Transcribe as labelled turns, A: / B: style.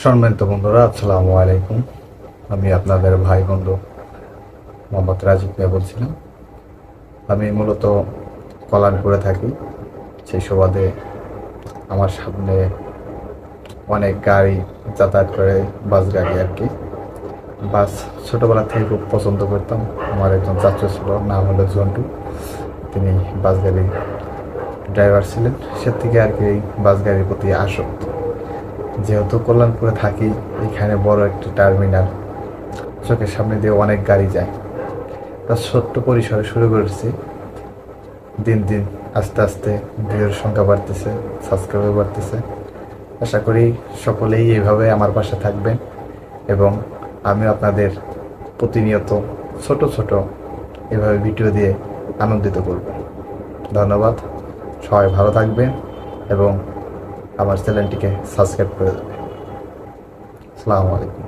A: সম্মানিত বন্ধুরা, আসসালামু আলাইকুম। আমি আপনাদের ভাই বন্ধু মোহাম্মদ রাজীব মিয়া বলছিলাম। আমি মূলত কল্যাণপুরে থাকি। সেই সুবাদে আমার সামনে অনেক গাড়ি যাতায়াত করে, বাস গাড়ি আর কি। বাস ছোটোবেলা থেকে খুব পছন্দ করতাম। আমার একজন চাচা ছিল, নাম হলো জন্টু। তিনি বাস গাড়ি ড্রাইভার ছিলেন। সে থেকে আর কি এই বাস গাড়ির প্রতি আসক্ত। যেহেতু কল্যাণপুরে থাকি, এখানে বড় একটি টার্মিনাল, চোখের সামনে দিয়ে অনেক গাড়ি যায়। তা ছোট্ট পরিসরে শুরু করেছি। দিন দিন আস্তে আস্তে ভিউর সংখ্যা বাড়তেছে, সাবস্ক্রাইবার বাড়তেছে। আশা করি সকলেই এইভাবে আমার পাশে থাকবেন এবং আমি আপনাদের প্রতিনিয়ত ছোট ছোট এভাবে ভিডিও দিয়ে আনন্দিত করব। ধন্যবাদ। সবাই ভালো থাকবেন এবং আমার চ্যানেলটিকে সাবস্ক্রাইব করে দেবেন। আসসালামু আলাইকুম।